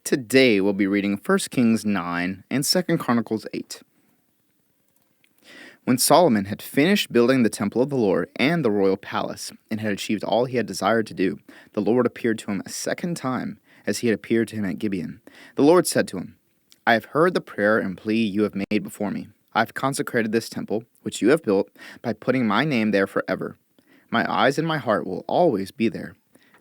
Today we'll be reading 1 Kings 9 and 2 Chronicles 8. When Solomon had finished building the temple of the Lord and the royal palace, and had achieved all he had desired to do, the Lord appeared to him a second time, as he had appeared to him at Gibeon. The Lord said to him, I have heard the prayer and plea you have made before me. I have consecrated this temple, which you have built, by putting my name there forever. My eyes and my heart will always be there.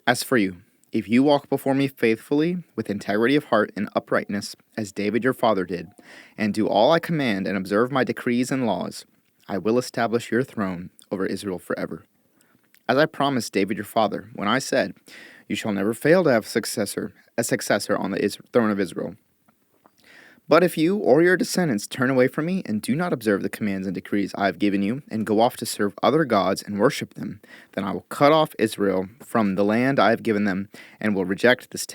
As for you, if you walk before me faithfully, with integrity of heart and uprightness, as David your father did, and do all I command and observe my decrees and laws, I will establish your throne over Israel forever. As I promised David your father, when I said, You shall never fail to have a successor on the throne of Israel. But if you or your descendants turn away from me and do not observe the commands and decrees I have given you, and go off to serve other gods and worship them, then I will cut off Israel from the land I have given them, and will reject this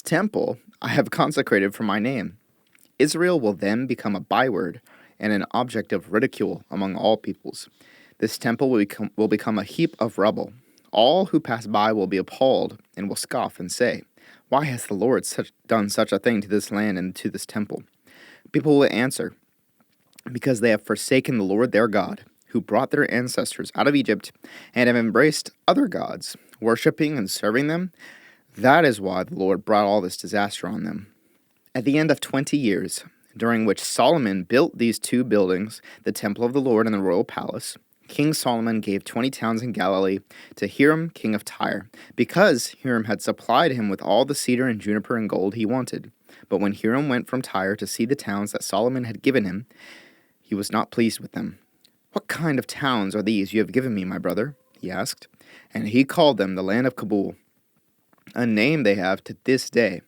temple I have consecrated for my name. Israel will then become a byword and an object of ridicule among all peoples. This temple will become a heap of rubble. All who pass by will be appalled and will scoff and say, Why has the Lord done such a thing to this land and to this temple? People will answer, Because they have forsaken the Lord their God, who brought their ancestors out of Egypt, and have embraced other gods, worshipping and serving them. That is why the Lord brought all this disaster on them. At the end of 20 years, during which Solomon built these two buildings, the temple of the Lord and the royal palace, King Solomon gave 20 towns in Galilee to Hiram, king of Tyre, because Hiram had supplied him with all the cedar and juniper and gold he wanted. But when Hiram went from Tyre to see the towns that Solomon had given him, he was not pleased with them. What kind of towns are these you have given me, my brother? He asked. And he called them the land of Kabul, a name they have to this day.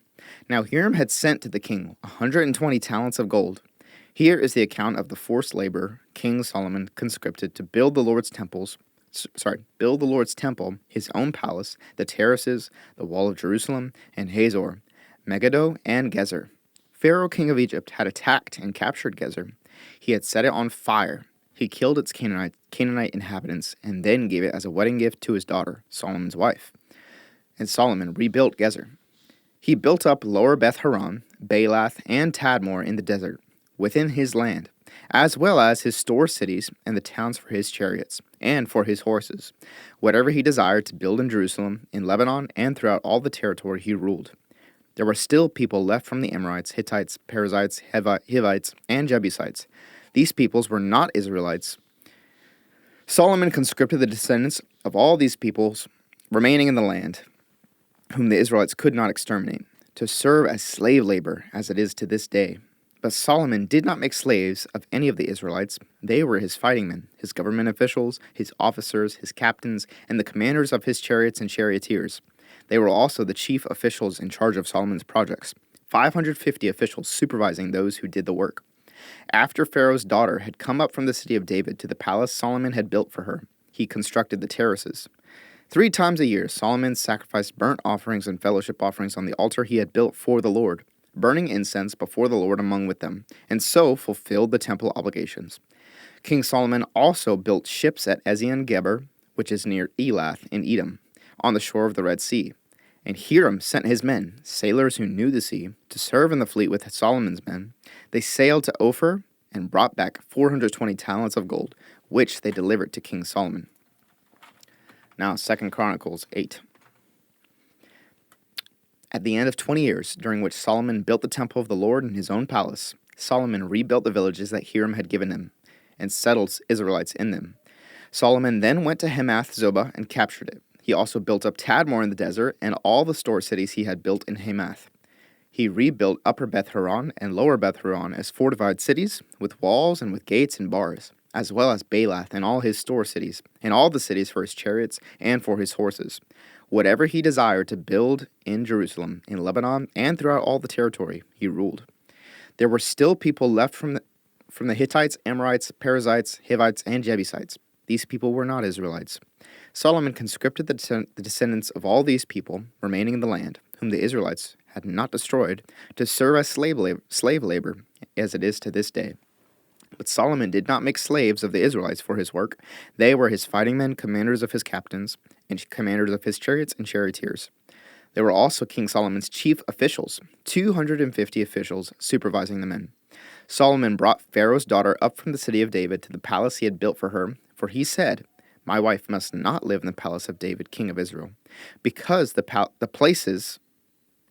Now Hiram had sent to the king 120 talents of gold. Here is the account of the forced labor King Solomon conscripted to build the Lord's temple, his own palace, the terraces, the wall of Jerusalem, and Hazor, Megiddo, and Gezer. Pharaoh, king of Egypt, had attacked and captured Gezer. He had set it on fire. He killed its Canaanite inhabitants, and then gave it as a wedding gift to his daughter, Solomon's wife. And Solomon rebuilt Gezer. He built up Lower Beth-horon, Baalath, and Tadmor in the desert, within his land, as well as his store cities and the towns for his chariots, and for his horses, whatever he desired to build in Jerusalem, in Lebanon, and throughout all the territory he ruled. There were still people left from the Amorites, Hittites, Perizzites, Hivites, and Jebusites. These peoples were not Israelites. Solomon conscripted the descendants of all these peoples remaining in the land, whom the Israelites could not exterminate, to serve as slave labor, as it is to this day. But Solomon did not make slaves of any of the Israelites. They were his fighting men, his government officials, his officers, his captains, and the commanders of his chariots and charioteers. They were also the chief officials in charge of Solomon's projects, 550 officials supervising those who did the work. After Pharaoh's daughter had come up from the city of David to the palace Solomon had built for her, he constructed the terraces. 3 times a year, Solomon sacrificed burnt offerings and fellowship offerings on the altar he had built for the Lord, burning incense before the Lord among with them, and so fulfilled the temple obligations. King Solomon also built ships at Ezion-Geber, which is near Elath in Edom, on the shore of the Red Sea. And Hiram sent his men, sailors who knew the sea, to serve in the fleet with Solomon's men. They sailed to Ophir and brought back 420 talents of gold, which they delivered to King Solomon. Now, 2 Chronicles 8. At the end of 20 years, during which Solomon built the temple of the Lord in his own palace, Solomon rebuilt the villages that Hiram had given him, and settled Israelites in them. Solomon then went to Hamath-zobah and captured it. He also built up Tadmor in the desert, and all the store cities he had built in Hamath. He rebuilt Upper Beth-horon and Lower Beth-horon as fortified cities, with walls and with gates and bars, as well as Baalath and all his store cities, and all the cities for his chariots and for his horses. Whatever he desired to build in Jerusalem, in Lebanon, and throughout all the territory, he ruled. There were still people left from the Hittites, Amorites, Perizzites, Hivites, and Jebusites. These people were not Israelites. Solomon conscripted the descendants of all these people remaining in the land, whom the Israelites had not destroyed, to serve as slave labor, as it is to this day. But Solomon did not make slaves of the Israelites for his work. They were his fighting men, commanders of his captains, and commanders of his chariots and charioteers. There were also King Solomon's chief officials, 250 officials supervising the men. Solomon brought Pharaoh's daughter up from the city of David to the palace he had built for her, for he said, "My wife must not live in the palace of David, king of Israel, because the places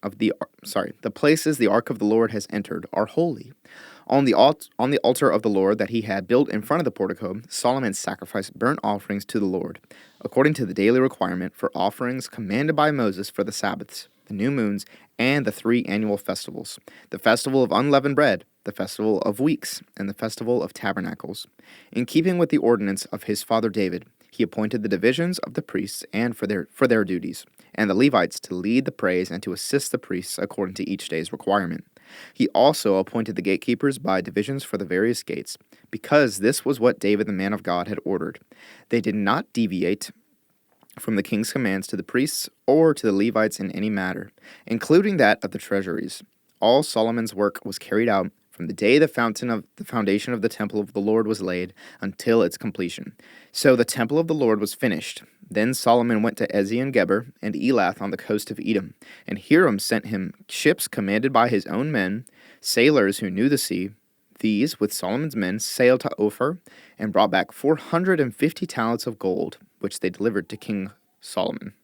the ark of the Lord has entered are holy." On the altar of the Lord that he had built in front of the portico, Solomon sacrificed burnt offerings to the Lord, according to the daily requirement for offerings commanded by Moses for the Sabbaths, the new moons, and the 3 annual festivals: the festival of unleavened bread, the festival of weeks, and the festival of tabernacles. In keeping with the ordinance of his father David, he appointed the divisions of the priests and for their duties, and the Levites to lead the praise and to assist the priests according to each day's requirement. He also appointed the gatekeepers by divisions for the various gates, because this was what David the man of God had ordered. They did not deviate from the king's commands to the priests or to the Levites in any matter, including that of the treasuries. All Solomon's work was carried out from the day the foundation of the temple of the Lord was laid until its completion. So the temple of the Lord was finished. Then Solomon went to Ezion-Geber and Elath on the coast of Edom, and Hiram sent him ships commanded by his own men, sailors who knew the sea. These, with Solomon's men, sailed to Ophir and brought back 450 talents of gold, which they delivered to King Solomon.